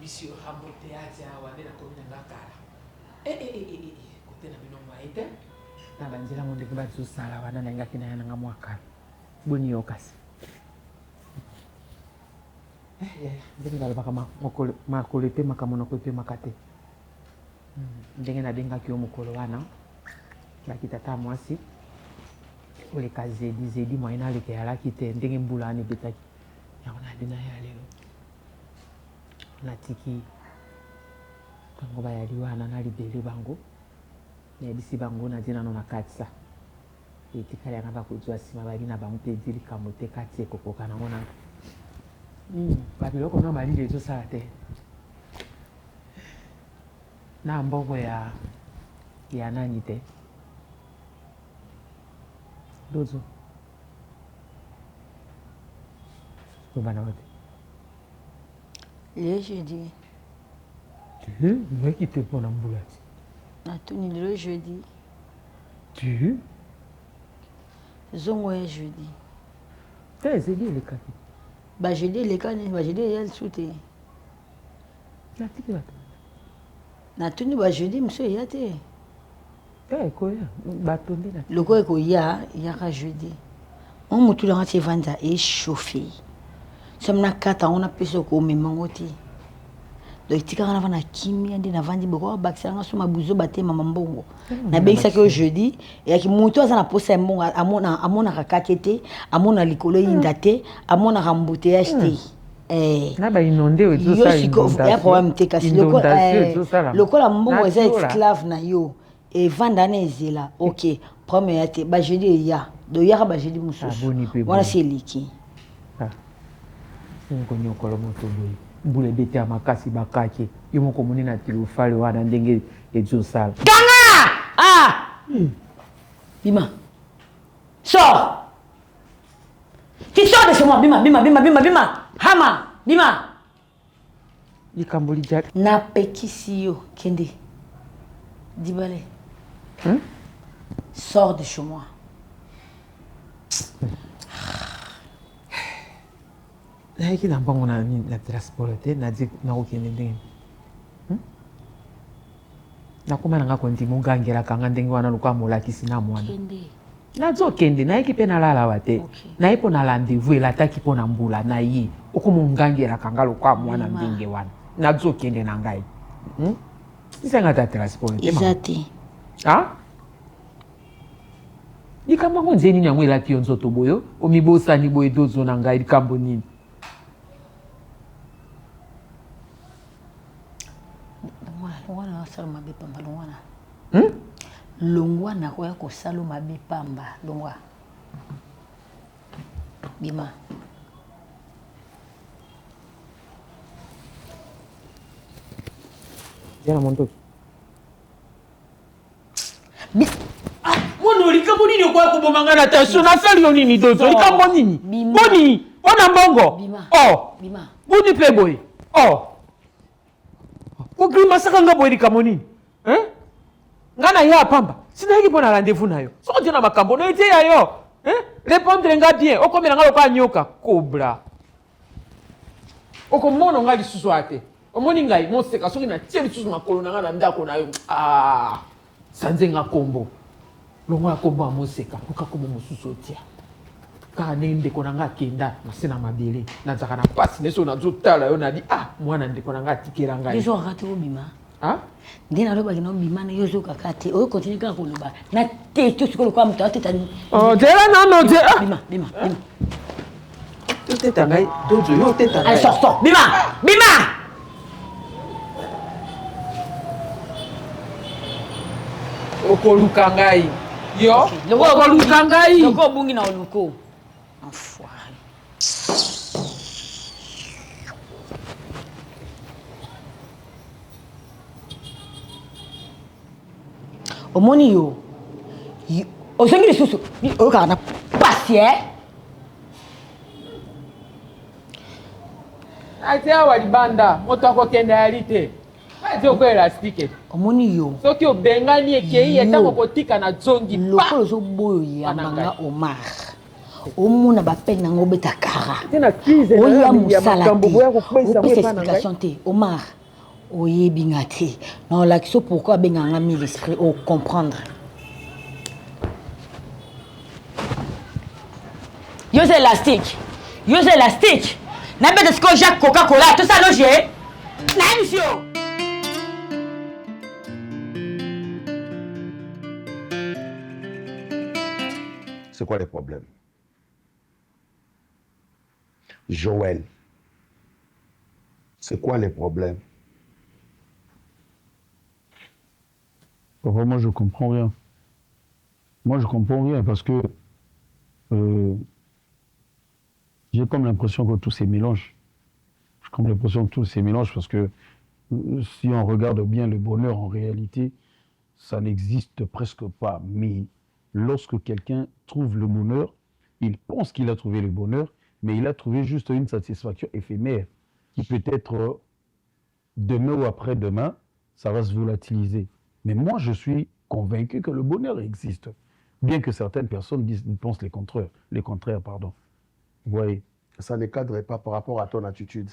monsieur embouteillage wane na komina ngakala kote na bino maite na banzela ngo ndikuba zusala wana na ngaki na yana ngamwaka boni yokasi ndinga baka makolo pe makamono ko pe makate ndenge na benga ki omukolo wana bakitata mwasi oleka zedi moyena aleke yalaki te ndenge mbula ani betaki yango na bina ya lelo natiki tango bayali wana na libele bango nayebisi bango nadina no na katisa etikali yana bakozwa nsima bali na bango mpe edi likambo te kati ekokoka nango na babiloko no malili ezosala te na mbongo ya nani te dozo kobana wote le jeudi moi qui te prends en boulette natuni le jeudi tu zongo ya jeudi t'es zedi le kaki ba jeudi le kani ba jeudi ya soute natiki bato natuni ba jeudi mso ya te koya bato nde na loko eko ya ka jeudi on mutu la ngati vanda e chauffer samna kata on a peso ko memango ti donc tika kana vana kimia ndi na vandi boko bakisa nga suma buzo bate mama mbongo na bengisa ke jeudi ya ki mutu aza na posa mbongo amona kakakete amona likolo yinda te amona rambouteillage te na ba inondé ozo sa inondation ya problème te kasi loko la mbongo eza esclave na yo et vanda na ezela ok premier ya te ba jeudi ya do ya ba jeudi mususu wana c'est liki nkonyokolo moto boye mbula bete ya makasi bakake yo moko moni na tilofale wana ndenge ezosala kanga bima sors tu sors de chez moi bima hama bima likambo lijali napekisi yo kende dibale sors de chez moi nayaki na mbango na transport te nadi nakokende ndenge nakoma nanga kondima ongangelaka nga ndenge wana lokola molakisi na mwana nazokende nayeki mpe nalalawa te naye mpo na rendez-vous elataki mpo na mbula na ye okoma ongangelaka nga lokola mwana ndenge wana nazokende na ngai isenga ta transport te eza te likambo yango nzeni nini yango elati yo nzoto boyo omibosani boye dozo na ngai likambo nini longwana asala mabe pamba longwana longwana koya kosala mabe pamba longwa bima jana montoki mono likambo nini okoya kobomanga na tension nasali yo nini dozo likambo nini boni mpona mbongo buni mpe boye kokrimasaka nga boye likambo nini nga na ye apamba sinayaki mpo na rendez-vous na yo soko tie na makambo no etie ya yo répondre nga bien okomela nga lokola nyoka kobra okomona nga lisusu a te omoni ngai moseka soki natie lisusu makolo na nga na ndako na yo sanze nga kombo longola kombo ya moseka luka kombo mosusu otia kaka ndenge ndeko na nga akenda na se na mabele nazaka na mpasi nde so nazotala yo nadi mwana ndeko na nga atikela ngai ezokaka te obima nde nalobaki na obima na yo ozokaka te oyo continue kaka koloba na te to sikoyo lokola moto ateta tela nano te bima toteta ngai dozo yo oteta ngai sors bima okoluka ngai yo okoluka ngai loko obungi na oluko enfoiré omoni yo ozongi lisusu oyokaka na pasi ate awa libanda moto akokenda yali te ate okoelastike omoni yo soki obengani ekei etango kotika na zongi lokolo ozoboyo yambanga omar omona bapene nango obeta kara Tina crise oya mosala makambo boya kopesa opesa mwe pa na ngai. explication te Omar oyebi nga te na olakisa pourquoi abenganga mi l'esprit o comprendre yo c'est élastique nabeta sikoyo Jacques Coca-Cola tosala loge nayebi si yo C'est quoi les problèmes? Joël, c'est quoi les problèmes? Papa, moi, je comprends rien. Moi, je comprends rien parce que j'ai comme l'impression que tout s'est mélange. J'ai comme l'impression que tout s'est mélange parce que si on regarde bien le bonheur, en réalité, ça n'existe presque pas. Mais lorsque quelqu'un trouve le bonheur, il pense qu'il a trouvé le bonheur, mais il a trouvé juste une satisfaction éphémère qui peut être demain ou après-demain, ça va se volatiliser. Mais moi, je suis convaincu que le bonheur existe. Bien que certaines personnes pensent les contraires, pardon. Vous voyez? Ça ne cadre pas par rapport à ton attitude.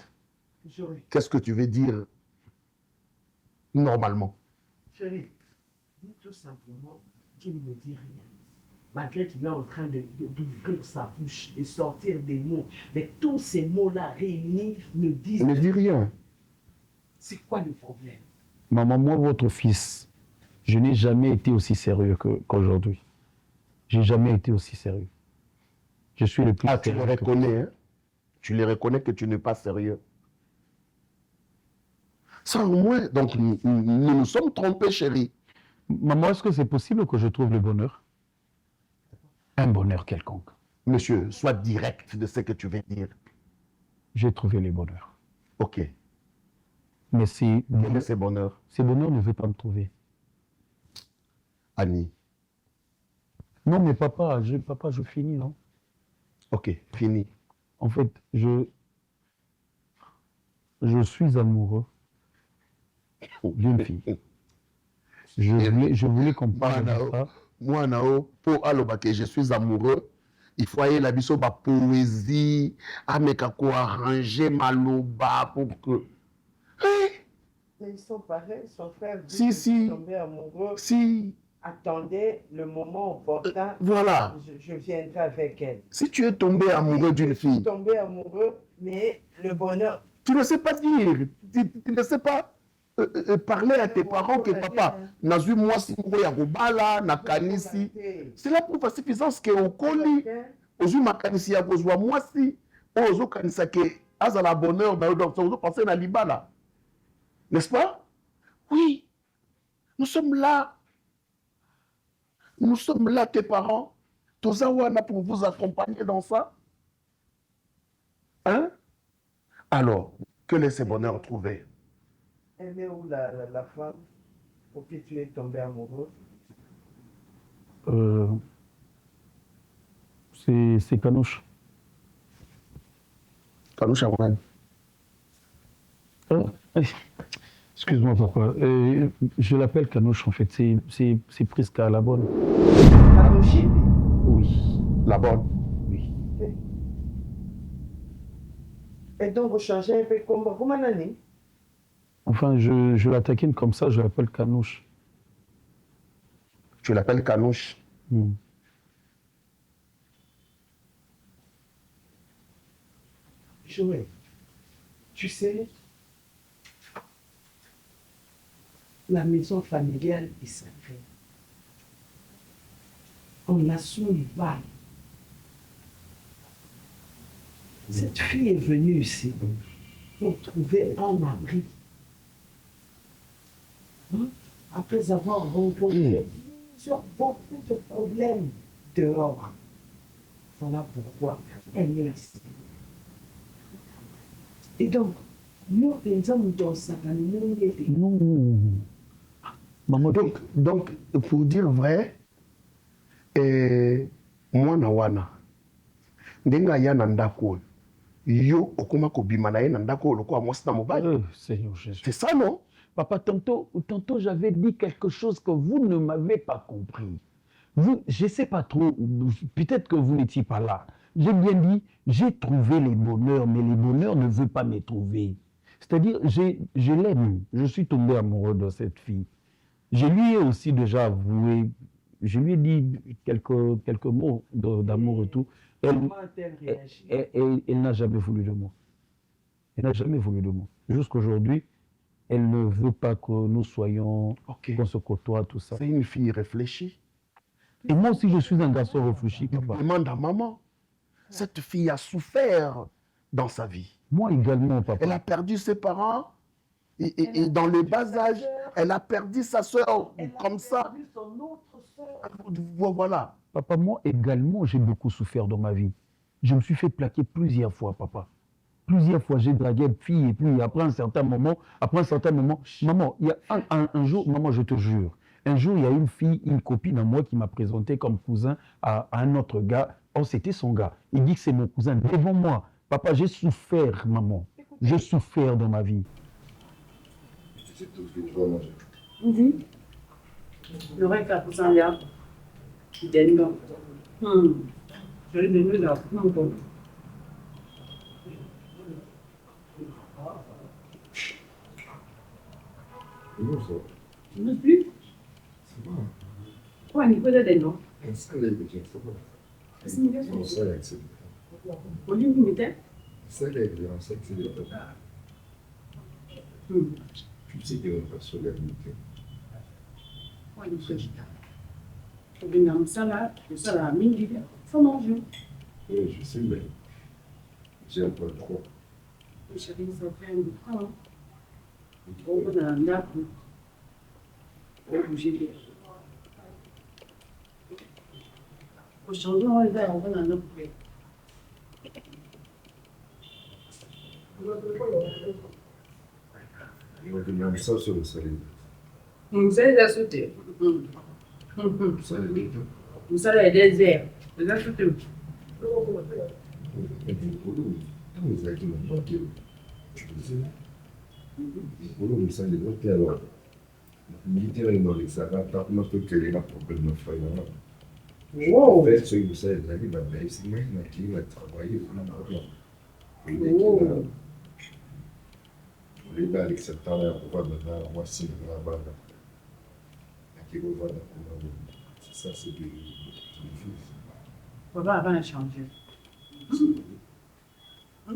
Qu'est-ce que tu veux dire normalement? Chérie, dis tout simplement qu'il ne dit rien. Malgré qu'il est en train d'ouvrir sa bouche, de sortir des mots, mais tous ces mots-là réunis ne disent Ne dis rien. C'est quoi le problème? Maman, moi, votre fils, je n'ai jamais été aussi sérieux qu'aujourd'hui. J'ai jamais été aussi sérieux. Je suis le plus Ah, tu le sérieux reconnais, hein? Tu le reconnais que tu n'es pas sérieux. Ça, au moins, donc, nous nous sommes trompés, chérie. Maman, est-ce que c'est possible que je trouve le bonheur? Un bonheur quelconque. Monsieur, sois direct de ce que tu veux dire. J'ai trouvé le bonheur. Ok. Mais Quel est ce bonheur? ce bonheur ne veut pas me trouver. Annie. Non, mais papa, je finis, non? Ok, fini. En fait, je suis amoureux d'une fille. Je voulais comprendre ça. Moi, Nao, pour alobake, je suis amoureux. Il faut aller la biso ba poésie, ameka ko arranger maloba pour que. Mais ils sont pareils, son frère dit Si, si. tombé amoureux. Si, Attendez le moment opportun. voilà. Je viendrai avec elle. Si tu es tombé amoureux d'une Je suis fille, tombé amoureux, mais le bonheur. tu ne sais pas dire, tu ne sais pas parler à tes parents que papa, nazui moi si ya kobala, na kanisi. C'est la preuve à suffisance que au koli, ozu makanisi ya kozwa moi si, ozo kanisa que azala bonheur, donc ozo penser na libala. N'est-ce pas? Oui. Nous sommes là. Nous sommes là, tes parents. Tozawana pour vous accompagner dans ça. Hein? Alors, quel est ce bonheur trouvé? Elle est où la femme pour qui tu es tombé amoureux? C'est Kanouche. Kanouche Awan. Excuse-moi, papa. Je l'appelle Kanouche, en fait. C'est Prisca à la bonne. Kanouche? Oui. La bonne. Oui. Et donc, vous changez un peu comment l'année? Enfin, je la taquine comme ça, je l'appelle Kanouche. Tu l'appelles Kanouche. Joël, tu sais, la maison familiale est sacrée. On assume une balle. Cette fille est venue ici pour trouver un abri. Hein? Après avoir rencontré beaucoup de problèmes dehors. Voilà pourquoi elle est ici. Et donc, nous, les hommes dans sa famille, Non. Maman, Donc, pour dire vrai, mwana wana ndenga ya na ndako yo okoma kobima na ye na ndako lokwa mwasi na mobali. Seigneur Jésus. C'est ça, non? Papa, tantôt j'avais dit quelque chose que vous ne m'avez pas compris. Je ne sais pas trop, peut-être que vous n'étiez pas là. j'ai bien dit, j'ai trouvé les bonheurs, mais les bonheurs ne veulent pas me trouver. C'est-à-dire, je l'aime, je suis tombé amoureux de cette fille. Je lui ai aussi déjà avoué, je lui ai dit quelques mots d'amour et tout. Comment a-t-elle réagi? Elle n'a jamais voulu de moi. Elle n'a jamais voulu de moi. Jusqu'aujourd'hui, elle ne veut pas que nous soyons, qu'on se côtoie, tout ça. C'est une fille réfléchie. Et moi aussi, je suis un garçon réfléchi, papa. Demande à maman. Cette fille a souffert dans sa vie. Moi également, papa. Elle a perdu ses parents et dans le bas âge, elle a perdu sa soeur comme ça. Voilà. Papa, moi également, j'ai beaucoup souffert dans ma vie. Je me suis fait plaquer plusieurs fois, papa. Plusieurs fois, j'ai dragué une fille et puis après un certain moment, maman, il y a un jour, maman, je te jure, un jour, il y a une fille, une copine à moi qui m'a présenté comme cousin à un autre gars. Oh, c'était son gars. Il dit que c'est mon cousin devant moi. Papa, j'ai souffert, maman. J'ai souffert dans ma vie. C'est tout ce que tu vas manger. Le reste à pousser en l'air. Il est dedans. Je l'ai donné là. C'est bon ça. Non plus. C'est bon. Ouais, il faut des noms. Ça, les petits, c'est bon. C'est une question. Non, ça, il y a accès. Au lieu de mettre. Ça, il y a accès. Tu sais qu'il n'y a pas sur la limite. Ouais, il faut. Je vais dans le salade à midi. Faut manger. Oui, je sais, mais j'aime pas trop. Le chéri, ça fait un peu de temps. On va dans la nappe. On va bouger. Au changement, on va dans la nappe. On demande ça sur le salé. Vous allez la sauter. Salé. Vous allez des airs. Vous allez sauter. Vous avez dit, non, tu le sais. Vous le savez, vous alors. Militaire dans les salades, par contre, quel est le problème de faire là? En fait, ce que vous savez, la vie, c'est moi qui va travailler. Les gars, avec cette temps-là, on va maintenant, moi, si on va là-bas, qui va voir ça, c'est des fils. Papa a rien changé.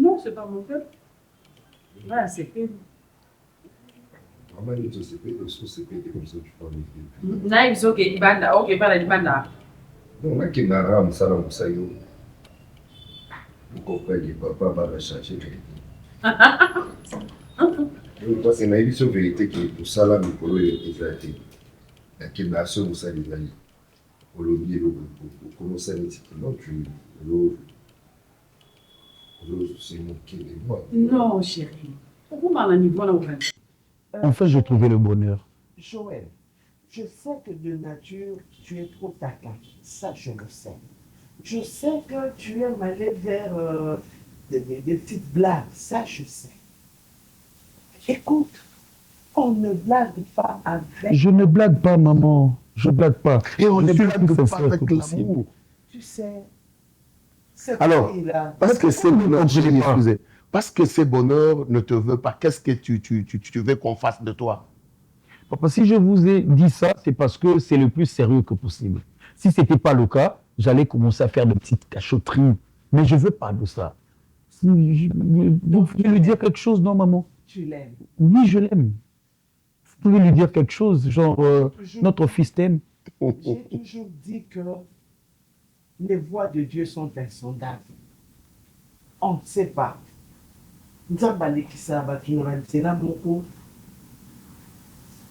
Non, c'est pas mon peuple. Voilà, c'est que. Maman, il se fait des choses, c'est comme ça, tu parles de Naïf, c'est ok, banda, ok, pas la banda. non, là, qui n'a pas ça, là, ça y est. Vous comprenez, papa va changer. Parce que naïf, c'est vérité que pour ça, là, Mikolo est exacté. La kidnation, vous savez, les amis. Pour l'oublier, comment ça dit non, tu c'est mon qui est moi. Non, chérie. Pourquoi on a niveau là, Enfin, j'ai trouvé le bonheur. Joël, je sais que de nature, tu es trop taquin. Ça, je le sais. Je sais que tu aimes aller vers des petites blagues. Ça, je sais. Écoute, on ne blague pas avec... Je ne blague pas, maman. Je ne blague pas. Et on Je ne suis blague le plus pas sincère avec que possible. l'amour. Tu sais, cette Alors, fille-là... parce que c'est bonheur, je l'ai pas. excusez, parce que ces bonheurs ne te veut pas, qu'est-ce que tu veux qu'on fasse de toi? Papa, si je vous ai dit ça, c'est parce que c'est le plus sérieux que possible. Si ce n'était pas le cas, j'allais commencer à faire de petites cachotteries. Mais je ne veux pas de ça. Vous pouvez lui dire quelque chose, non, maman? Tu l'aimes. Oui, je l'aime. Vous pouvez lui dire quelque chose, genre notre fils t'aime. J'ai toujours dit que les voies de Dieu sont insondables. On ne sait pas. Nzambale kisaba kinorantela moko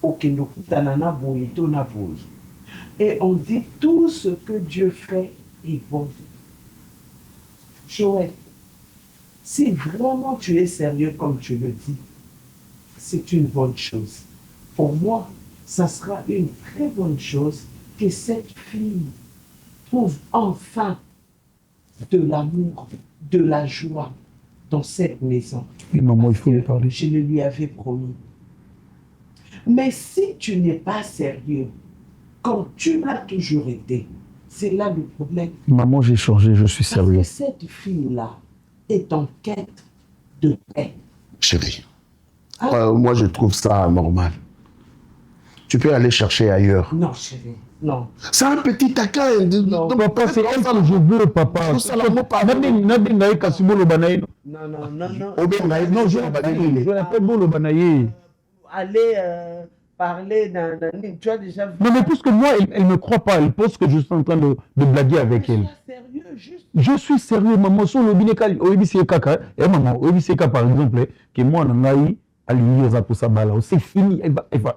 okendo kutanana boye to na boye. Et on dit tout ce que Dieu fait est bon. Joël, si vraiment tu es sérieux comme tu le dis, c'est une bonne chose. Pour moi, ça sera une très bonne chose que cette fille trouve enfin de l'amour, de la joie dans cette maison. Oui, maman, il faut lui parler. Je le lui avais promis. Mais si tu n'es pas sérieux, comme tu l'as toujours été, C'est là le problème. Maman, j'ai changé, je suis Parce sérieux. que cette fille-là est en quête de paix. Chérie, moi je trouve ça normal. Tu peux aller chercher ailleurs. Non, chérie, non. C'est un petit taquin. Non, Papa, c'est elle que je veux, papa. Tout ça, l'amour par Non, Non, je l'appelle Bolo Banaye. Aller parler d'un... Tu as déjà vu... Non, mais puisque moi, elle ne me croit pas. Elle pense que je suis en train de blaguer avec elle. Sérieux, juste... Je suis sérieux, maman. Sur le biné, et maman, par exemple, que moi, on a eu à l'unir pour sa balle. C'est fini.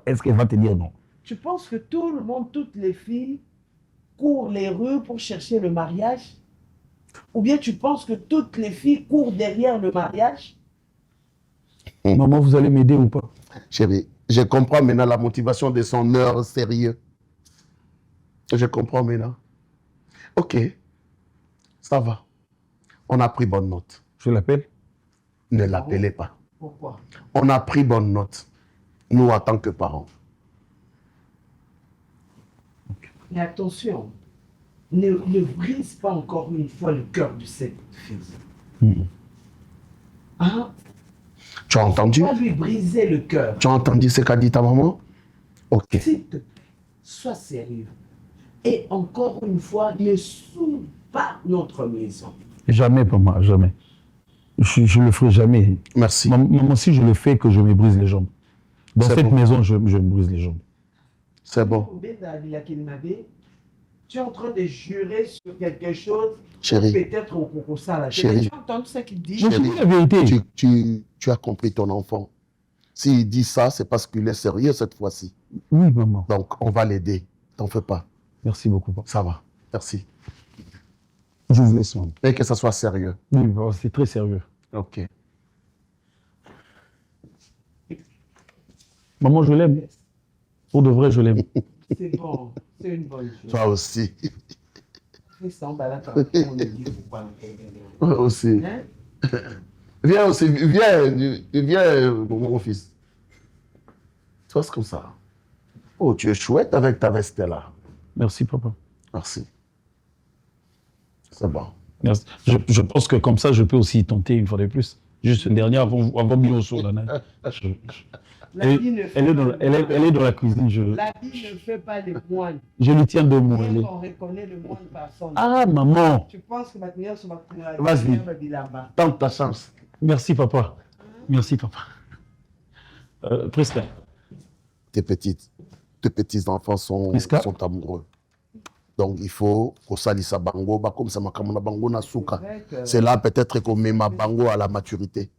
Est-ce qu'elle va te dire non? Tu penses que tout le monde, toutes les filles, courent les rues pour chercher le mariage? Ou bien tu penses que toutes les filles courent derrière le mariage? Maman, vous allez m'aider ou pas? Chérie, je comprends maintenant la motivation de son heure sérieux. Je comprends maintenant. Ok, ça va. On a pris bonne note. Je l'appelle? Ne l'appelez pas. Pourquoi? On a pris bonne note, nous en tant que parents. Mais attention, ne brise pas encore une fois le cœur de cette fille. Hein? Tu as entendu? Pas lui briser le cœur. Tu as entendu ce qu'a dit ta maman? Ok. S'il te plaît, sois sérieux. Et encore une fois, ne saoule pas notre maison. Jamais, maman, jamais. Je le ferai jamais. Merci. Maman, si je le fais, que je me brise les jambes. Dans C'est cette bon. maison, je me brise les jambes. C'est bon. Tu es en train de jurer sur quelque chose. Chérie. Peut-être au Coco Sala. Chérie. Tu as entendu ce qu'il dit? Je te dis la vérité. Tu as compris ton enfant. S'il dit ça, c'est parce qu'il est sérieux cette fois-ci. Oui, maman. Donc, on va l'aider. T'en fais pas. Merci beaucoup, papa. Ça va. Merci. Je vous laisse, maman. Et que ça soit sérieux. Oui, papa, c'est très sérieux. Ok. Maman, je l'aime. Pour de vrai, je l'aime. C'est bon. C'est une bonne chose. Toi aussi. Fais ça, on va là, on le dit pourquoi. Toi aussi. Hein? Viens aussi. Viens, mon fils. Toi, c'est comme ça. Oh, tu es chouette avec ta veste là. Merci, papa. Merci. C'est bon. Merci. Je pense que comme ça, je peux aussi tenter une fois de plus. Juste une dernière avant Binoso. Elle est dans la cuisine. La vie ne fait pas les moines. Je lui tiens deux mots. On reconnaît le moine par son nom. Ah, maman. Tu penses que maintenant, ça va prendre Vas-y. là-bas. Tente ta chance. Merci, papa. Merci, papa. Presque. Tes petits enfants sont amoureux. Donc il faut qu'on salisse à bango, comme ça makamona bango na souka. C'est là peut-être qu'on met ma bango à la maturité.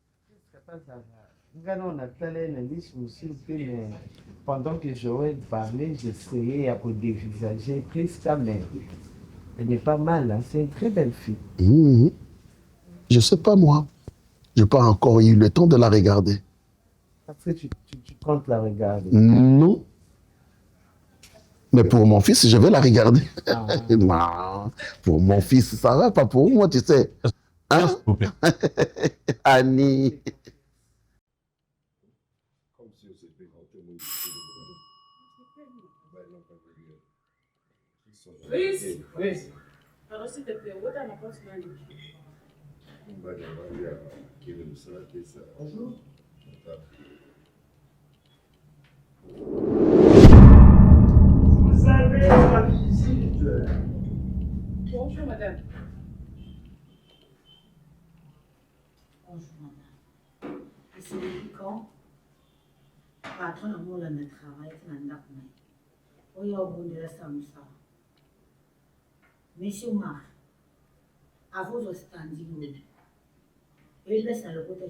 Pendant que Joël parlait, j'essayais à dévisager Prisca, mais elle n'est pas mal, hein? C'est une très belle fille. Je sais pas moi. Je n'ai pas encore eu le temps de la regarder. Parce que tu comptes la regarder. Non. Mais pour mon fils, je vais la regarder. Non. Pour mon fils, ça va, pas pour moi, tu sais. Hein? S'il vous plaît. Annie. Oui. Alors, s'il te plaît, où est-ce que bonjour. Vous avez la visite. Bonjour, madame. Bonjour, madame. Et c'est depuis quand? Patron a mon travail, c'est un d'accord. Oui, au bout de la samsa. Monsieur Marc, à vos standings, et laisse à le côté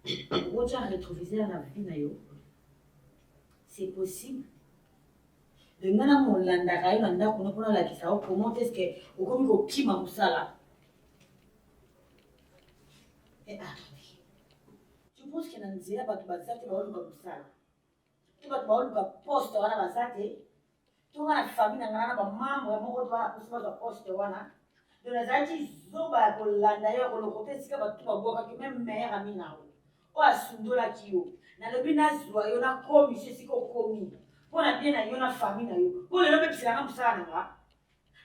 qui vous avez retrouvé la vie, c'est possible. De même, on l'a on a la question, comment est-ce que vous avez au climat comme ça là? Et attendez, tu penses qu'il y a un zéro à tout ça, tu vas comme ça. Tu vas te poste à la base, tu vas la famille, tu vas la maman, tu vas la poste wana. De la zaki zoba ko landa yo ko lokote sika batu baboka ki même mère amina o asundola kiyo na lobi na zwa yo na komi siko komi pona bien na yo na famille na yo pona lobi pisana musala nga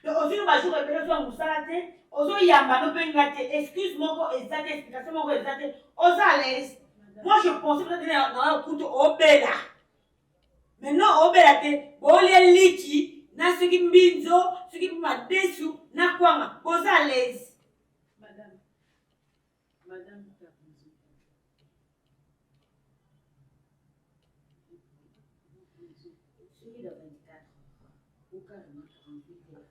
Donc, aujourd'hui, ma jour est sur Moussalate. Aujourd'hui, Yamba, nous pouvons excuse moi exact, explication moi exact. Aux à l'aise. Moi, je pensais que c'était dans un coup de Obela. Maintenant, Obela, bon, les liki, na ce qui m'binzo, ce qui m'a déçu, na quoi, aux à l'aise. Madame, celui de 24, ou carrément 48 heures,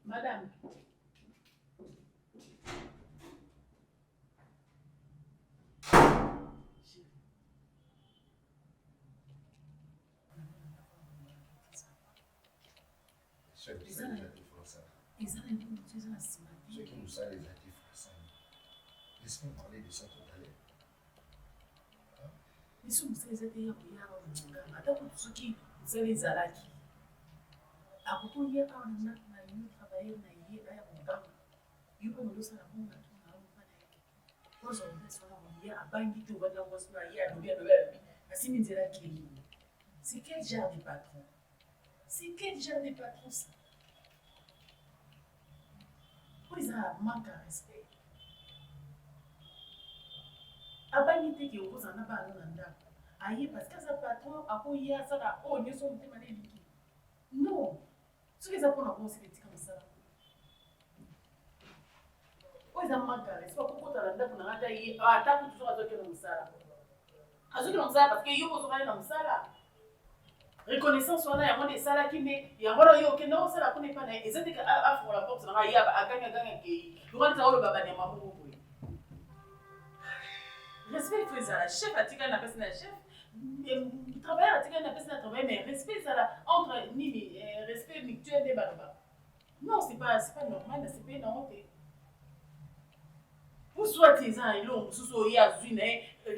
Madame. Ceux qui nous salent les actifs français. Ceux qui nous salent les actifs français. Laisse-moi parler de ça tout à l'heure. biso mosala te ya koyaka monganga atako soki mosala ezalaki akokoyaka wana ndako na ye travailler na ye aya monganga yo mpe nozosala monga tona mpa na ye kozwa mopesi wana koye abangi te obanda mwasi na ye alobi asimi nzela kei. C'est quel genre de patron? C'est quel genre de patron ça? Po eza manque à respect. Abangi te ke okozala na bana na ndako aye parce que aza patron akoya asala oyo nyonso motema na eliki. Non, soki eza mpona kosala etika mosala oyo eza manque à respect. Akokota na ndako na nga ta ye atako toujours azokende mosala azokende mosala parce que yo kozokani na mosala reconnaissance wana yango nde esalaki me yango na yo okende osala mpona epa na ye eza te afungola porte na nga ye aganga kei lokani oloba banyama moko boye. Respect faut ça, chef a tika na personne na chef, travailleur a tika na personne na travail, mais respect ça là entre nini respect mutuel des barba. Non, c'est pas normal, c'est pas normal. Pour soit tes ans et l'on sous y a une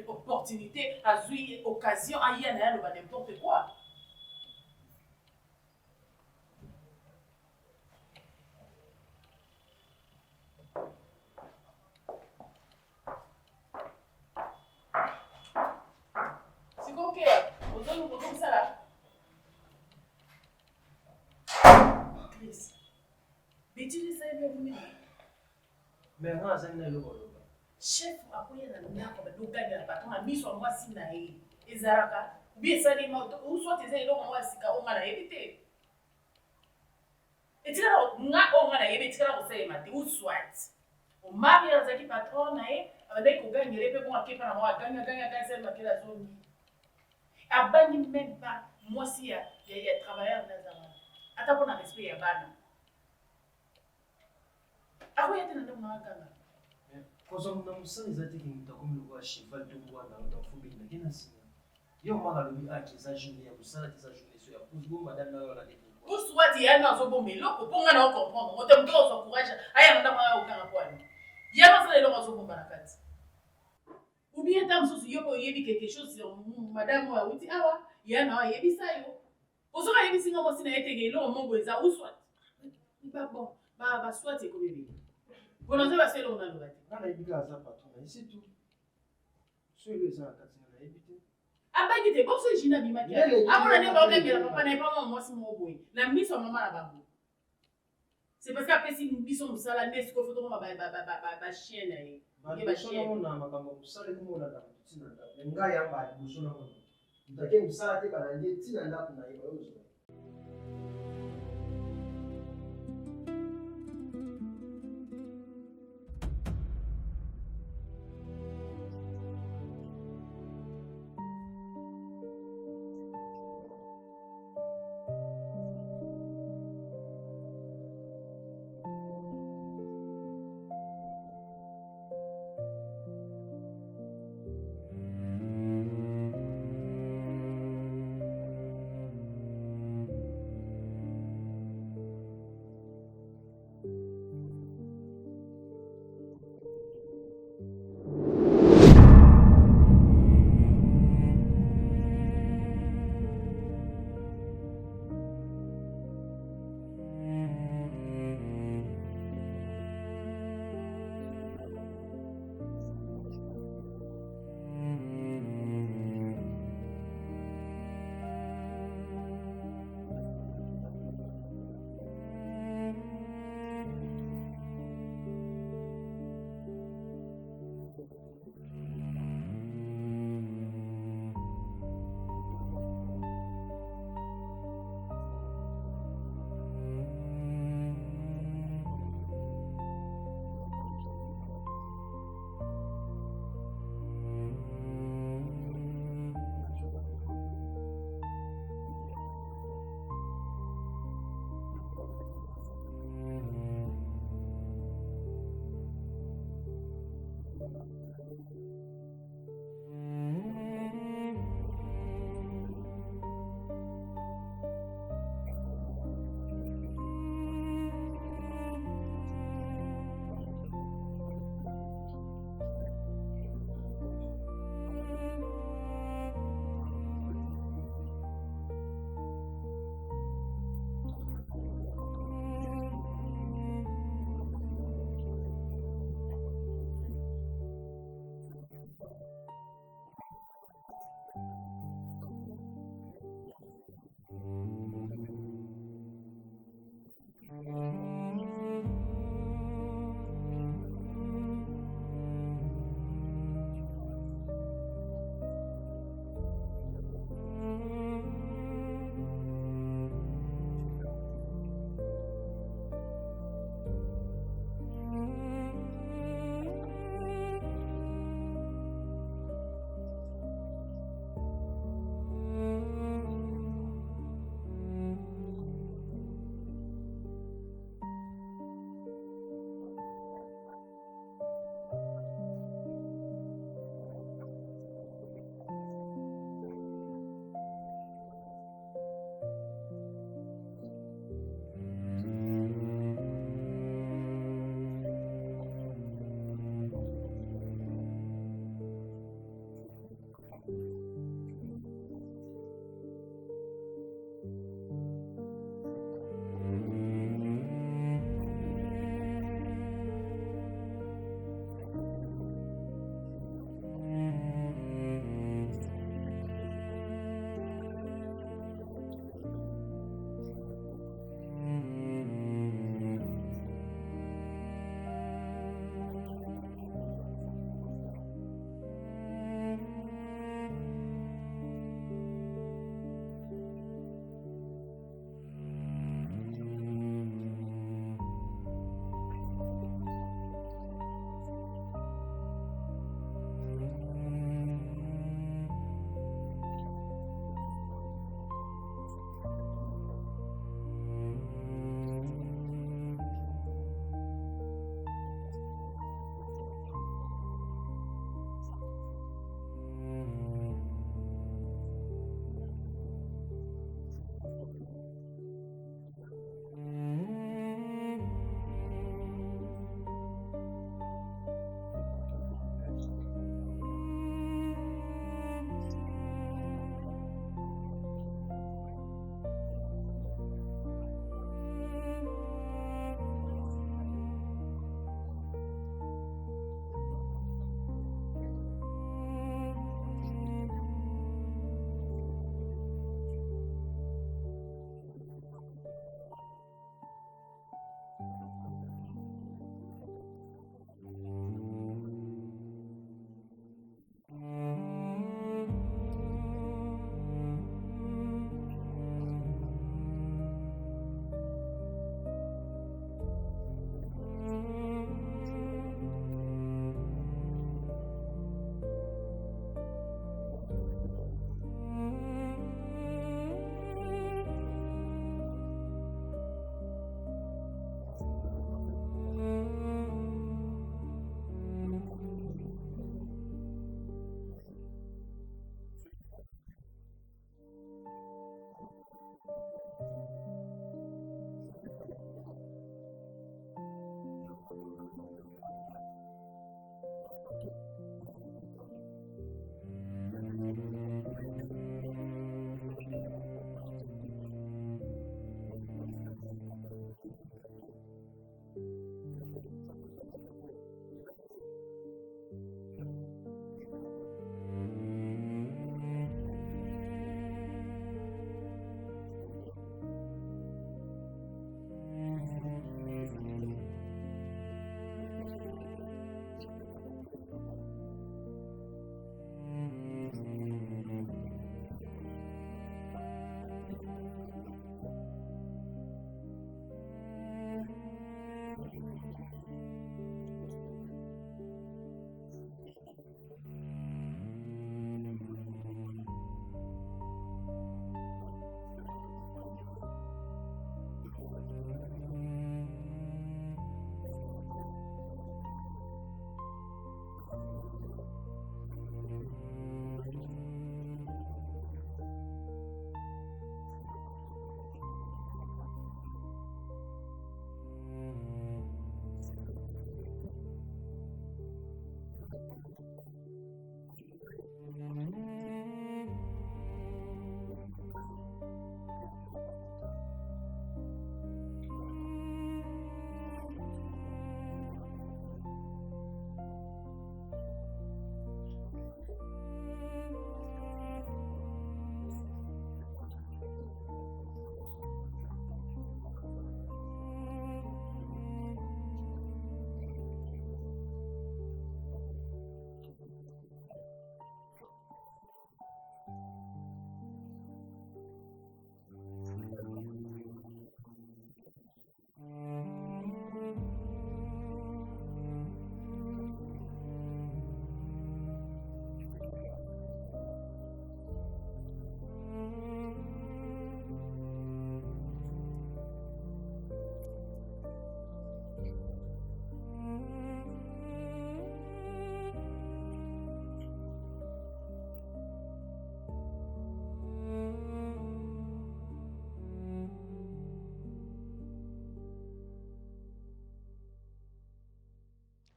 opportunité, a une occasion, à y aller n'importe quoi. Mais moi, je n'ai pas chef akoya na ndako badoganya na bato na miso ya mwasi na ye ezalaka bi esalema uswat eza eloko mwa sika oyo nga nayebi te etikala nga oyo nga nayebi etikala kosalema te uswat omari azalaki patron na ye abandaki kogangela mpe bongo akepa na mwa aganga salemaki azongi abangi même pas mwasi ya travailleur nazala ata mpona respect ya bana akoya te na ndako na aganga. Quand on a ça, les attaques qui nous comme le roi cheval de bois dans le fou bien qui n'a signé. Yo mara le a qui sa journée pour ça qui sa journée sur la pousse go madame na la déclin. Pour soit il y a dans so bombe loko pour nga na comprendre. On te mto so courage aya ndama ya okanga kwani. Ya ba ça le loko so bombe na kati. Ou bien tam so yo ko yebi quelque chose sur madame wa uti awa ya na yebi sa yo. Ozoka yebi singa mo sina etege lo mongo eza ou soit. Ba bon ba soit e ko bébé. Bon, on va se faire on a l'oreille. On a évité à ça patron, mais c'est tout. Celui là, quand on a évité. Abaki te boxe jina bima ki. Amona ne ba okengela papa na pas moi si mo boy. Na miso mama na babu. C'est parce qu'après si biso musala ne siko foto ba chien na ye. Ba chien on a makambo musala ko na da tina da. Nga ya ba buso na mo. Ndake musala te kana ndiye tina nda kuna ye ba yo.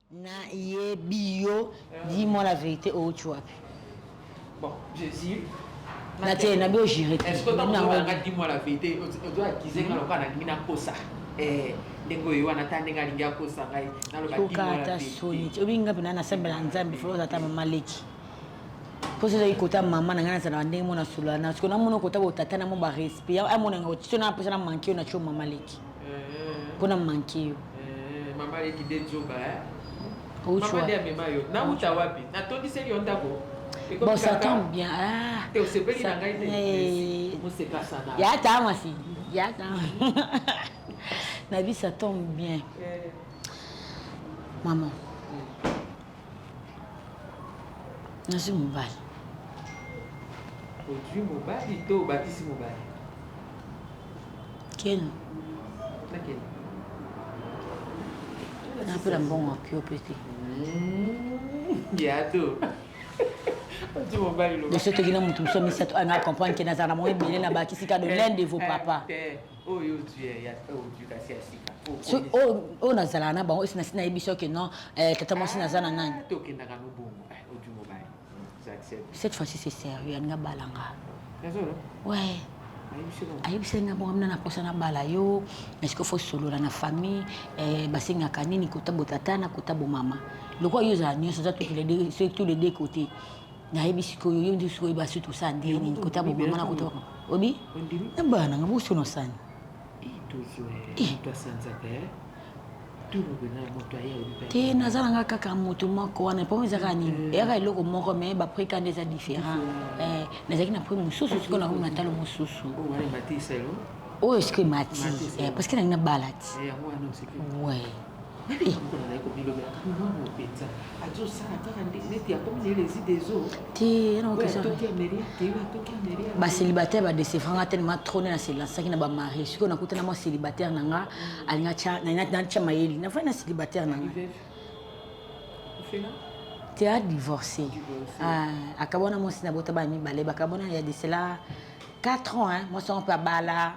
Na bio, dis-moi la vérité où tu as pu. Bon, Jésus. Est-ce que tu as dis-moi la vérité? Tu dois acquiser quand on a mis un cosa. Ndenge oyo wana ta ndenge alingi akosa ngai naloba tokata soni obinga pena nasambela nzambe fo ozata mama leki po soza ikota mama na ngana sana ndenge mona sulana parce que na mona kota botata na mo ba respect a mona ngo tso na pesa na manki na cho mama leki pona manki mama leki de joba mama de mema yo na uta wapi na tondi seli ondako. Bon, ça tombe bien. Ya ta masi. Ya ta. La vie ça tombe bien. Maman. Nasi mobile. Produit mobile to bâtisse mobile. Quel? Laquelle? Un peu la bonne qui au petit. Biado. De ce que nous avons tous mis cette année à comprendre que nous avons bien la bâtisse de l'un de vos papas. Oh yo tu es oh tu kasi asika. Oh nazalana ba isi nasina ebiso que non tata mo sina zana nani. To ke ndaka no bongo. Oh du mobile. Cette fois-ci c'est sérieux nga balanga. Désolé. Ouais. Ayebisa nga bongo mna na posa na bala yo est-ce qu'il faut solo na famille basinga kanini kota botata na kota bo mama. Lokwa yo za nyo ça tous les deux côtés. Na yebisi ko yo ndi so ba surtout ça ndini kota bo mama na kota obi bana nga buso no sana. Te nazala nga kaka moto moko wana po mezaka nini eyaka eloko moko me baprekande eza différent nazalaki na pre mosusu sikoyo nakomi na talo mosusu oyo sikoyo mati parce que nangi na bala ti ouais bacélibataire badesefranga tellement trone na selansaki na bamari sikoyo nakutana mwa célibataire nanga alinga mayeli nafai na célibataire nanga te a divorcé akabona mwasi na bota bana mibale bakabona ya de cela 4 ans mwasi yango mpe abala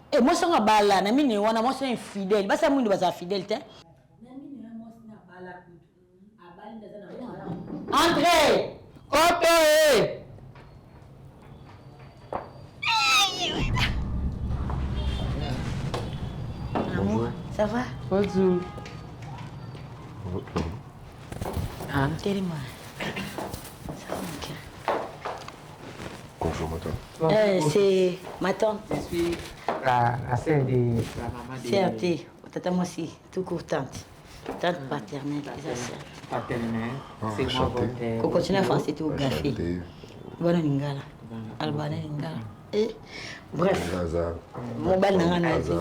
et moi ça bala na mine wana moi c'est infidèle basa mundu baza fidèle te na mine moi c'est na bala abali ndaza na André Koto Bonjour. Ça va? Bonjour. Ah, tellement. Ça va mon cœur. Bonjour madame. C'est ma tante. Je suis la sœur de la maman de... Fierté, tata moi aussi, tout court tante. Tante paternelle, les sœurs. Paternelle, c'est moi votre... Qu'on continue à faire c'était au café. Bonne lingala. Albana lingala. Et bref. Mon bal n'a rien à dire.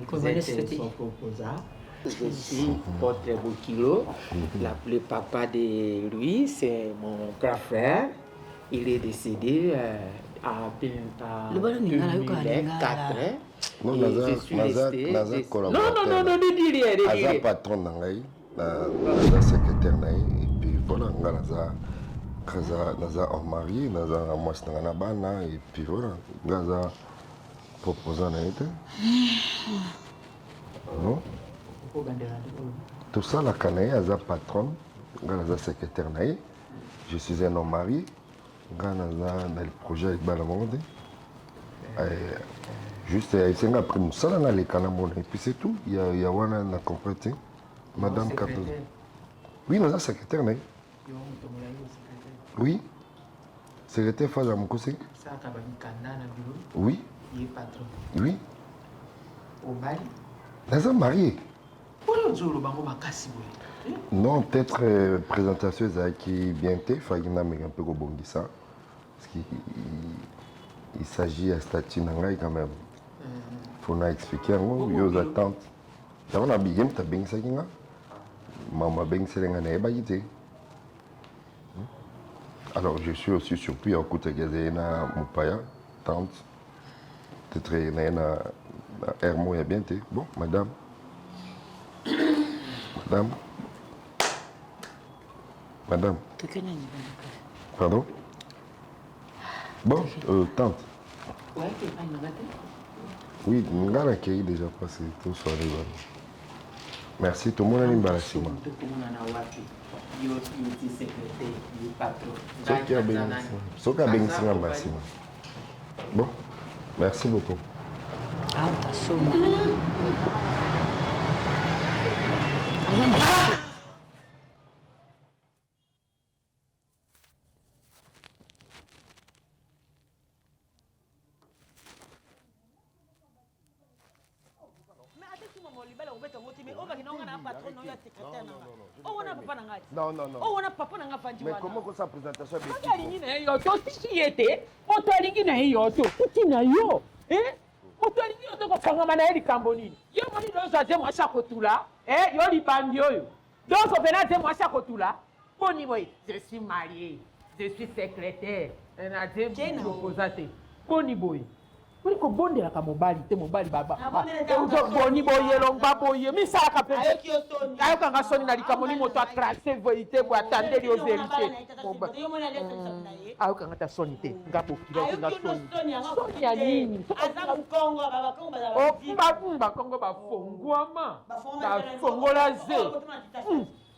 Vous êtes son proposant. Je suis votre beau kilo. L'appelé papa de lui, c'est mon grand frère. Il est décédé en 2004. Non, Naza collaborateur. Non, ne dis rien. Naza patron Nangai, Naza secrétaire Naï, et puis voilà, Naza en mari, Naza en mois Bana, et puis voilà, Naza proposant Naï. Non? Tout ça, la Canaï, Naza patron, Naza secrétaire Naï, je suis un homme marié, Naza dans le projet avec Balamonde. Juste, c'est après nous, ça là, les canamons, et puis c'est tout. Il y a Wana, on a compris, Madame Kato. Oui, nous avons secrétaire, non? Oui. Secrétaire Faja Mokose. Oui. Oui. Nous sommes mariés. Non, peut-être présentation qui vient de faire un peu de ça. Parce qu'il s'agit d'un statut quand même. Il faut expliquer aux attentes. On a bien ça. Maman bien c'est alors je suis aussi surpris à côté de mon père, tante. Peut-être que Hermo est bien. Bon, madame. Madame. Pardon? Bon, tante. Oui, nga nakei déjà passé tout soir wana. Merci, tout le monde a une balassima. Soki abengisi nga mbasima. Bon, merci beaucoup. Ah, utasoma. Non, non, non. Mais comment que sa présentation est moto alingi na ye yo to otiki ye te moto alingi na ye yo to otiki na yo moto alingi yo to kofangama na ye likambo nini yo moni dozwa te mwasi akotula yo libandi oyo donc pena te mwasi akotula mponi boye je suis marié je suis secrétaire na te proposa te mponi boye mponi kobondelaka mobali te mobali boni boye elongba boye misalaka mpe ayokanga soni na likambo ni moto akrase verité boye atandeli yo verité ayokanga ta soni te nga bokila soni ya nini bakongo bafongwama bafongola ze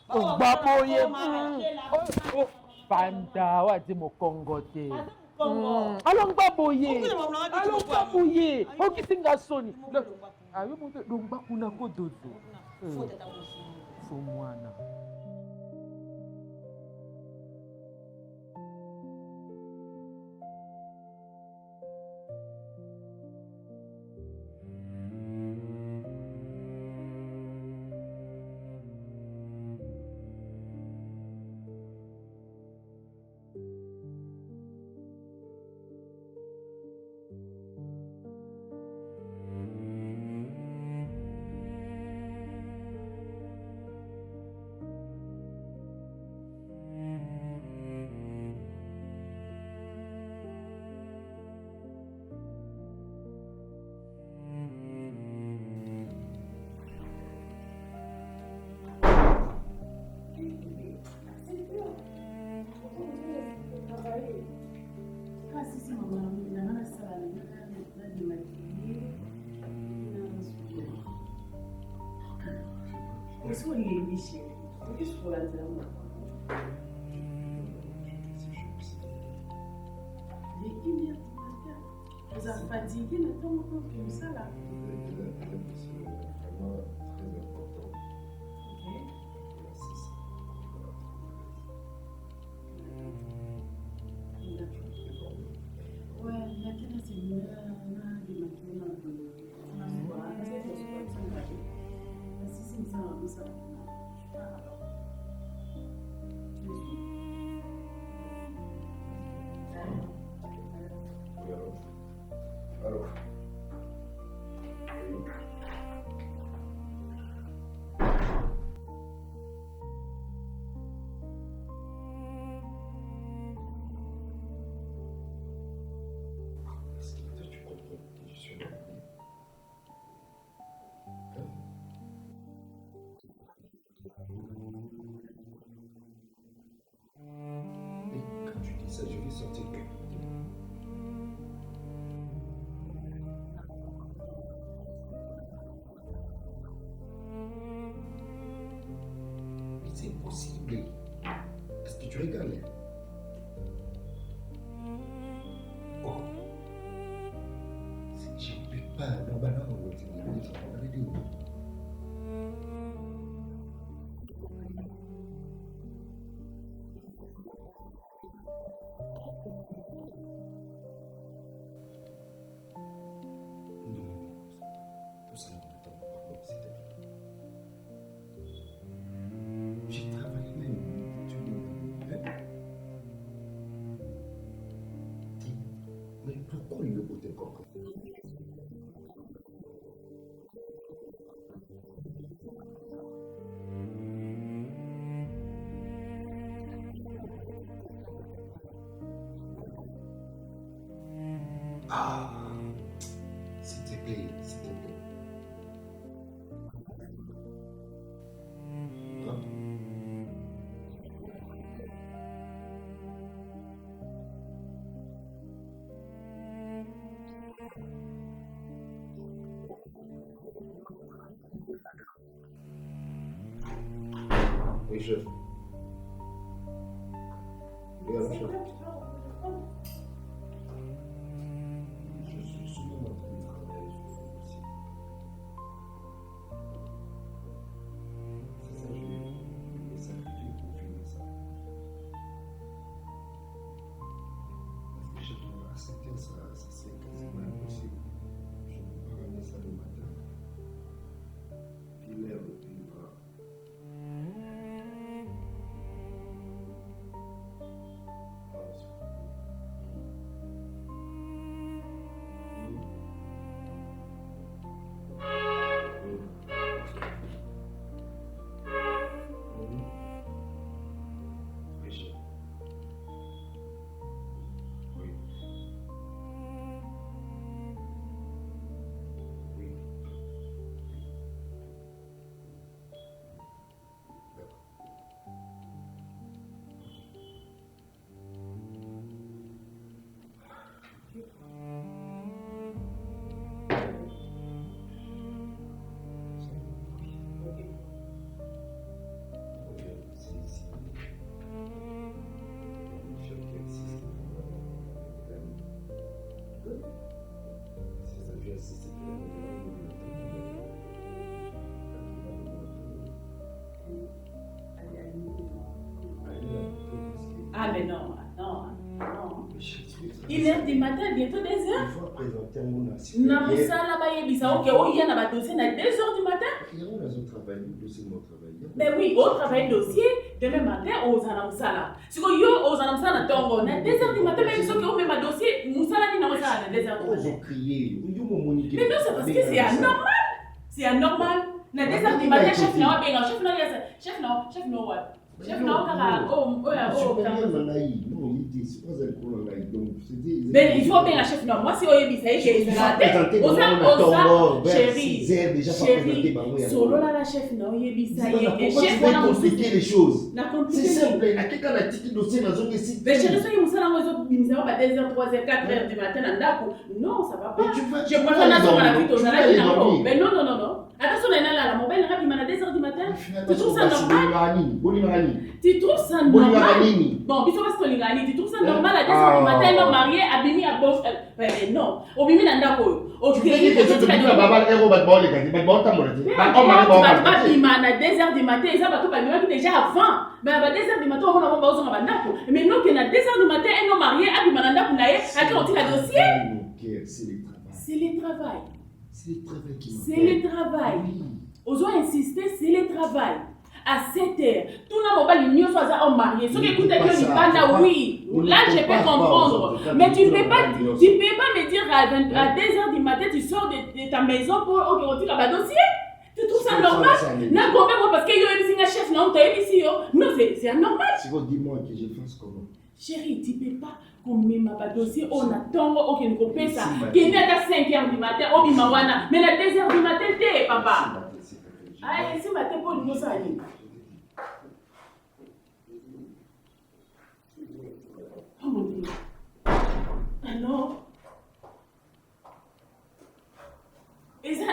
ogba boye panda waze mokongo te alongba boye okisinga soni ayo moto longba kuna kododo fo mwana Vous avez fatigué le temps comme ça là. Ouais, maintenant c'est mieux. Alors. Est-ce que tu comprends que je suis là? Et quand tu dis ça, je vais sortir. C'est impossible. Est-ce que tu rigoles? Oh. Je ne peux pas. Non, bah non, ça va pas l'aider. Tout ça, attends, pardon, s'il te plaît. J'ai travaillé même. Tu vois. Oui, chef. Regarde, chef. Je suis souvent en train de travailler sur ce dossier. C'est ça, je vais me sacrifier pour finir ça. Parce que chef, à 7 heures, ça serait quasiment impossible. Je ne peux pas ramener ça le matin. Puis l'herbe, puis le bras. Ah, mais non, attends. 1h du matin, bientôt 2h. Il faut présenter un monde à Na musala ba yebisa ok o yana ba dossier na 2h du matin. Il y a un travail, le dossier de mon travail. Ben oui, au travail dossier demain matin aux musala. Si yo aux musala tongo na 2h du matin même si on met ma dossier musala ni na musala na 2h du matin. Ils ont crié, ils ont moniqué. Mais non, c'est parce que c'est anormal. C'est anormal. Na 2h du matin chef na benga chef no what? Chef na kaka ben il faut bien la chef non moi si oyebi ça est chérie solo la chef non oyebi ça est chef on a compliqué les choses na compliqué c'est simple na keka na tiki dossier na zonge si mais chérie soki musala ngozo bimisa ba 2h 3h 4h du matin na ndako non ça va pas je préfère na zonga na vite ozala na ko mais non attention la mobile rabi mana 2h du matin tu trouves ça normal tu trouves ça normal bon biso parce que lingani tu trouves ça normal à 2h du matin non marié abimi à bof mais non obimi na ndako ok tu dis que tu vas baba ero ba ba le gadi ba ba tambola ti ba on mari ba bima na 2h du matin ça va to ba bima déjà avant mais à 2h du matin on va ba ozonga ba ndako mais non que na 2h du matin un homme marié abima na ndako na ye akoti na dossier c'est le travail c'est le travail qui c'est le travail ozo insister c'est le travail à 7h tout na mobile nyo soit homme marié ce qui écoute que libanda oui là je peux comprendre mais tu peux pas me dire à 2h du matin tu sors de ta maison pour retirer ba dossier tu trouves ça normal na gombe parce que yo est chef na on t'a ici non c'est anormal si vous dis-moi que je fasse comment chérie tu peux pas comme ma dossier on attend OK nous couper ça qui est à 5h du matin au bimawana mais à 2h du matin t'es papa ah c'est matin pour nous ça aller oh mon Dieu alors et ça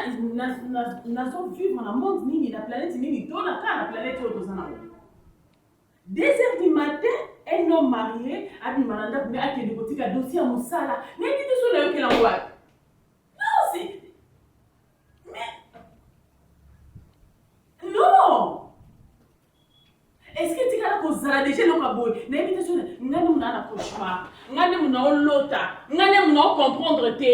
n'a son vivre dans le monde ni la planète ni dans la planète autour de ça 2h du matin un homme marié a demandé mais à quel boutique a dossier à Moussala mais il dit sur le que la voix non c'est mais non est-ce que tu as posé la déjà le maboy n'invitation ngani muna na cauchemar ngani muna olota ngani muna comprendre te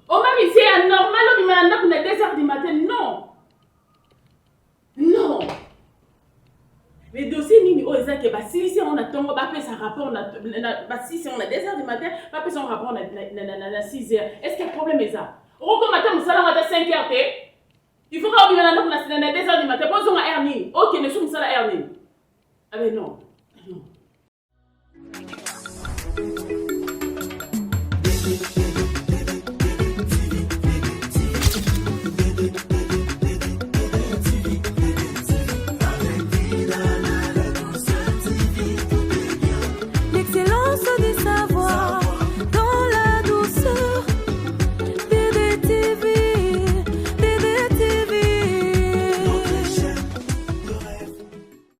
on m'a dit c'est anormal on m'a dit à 2h du matin non les dossiers nini o ezake ba si on attend ba faire un rapport ba si on a 2h du matin ba faire un rapport na 6h est-ce que le problème est ça on matin musala ngata 5h té il faut que on na 2h du matin posons à Ernie OK ne sommes ça la Ernie ah mais non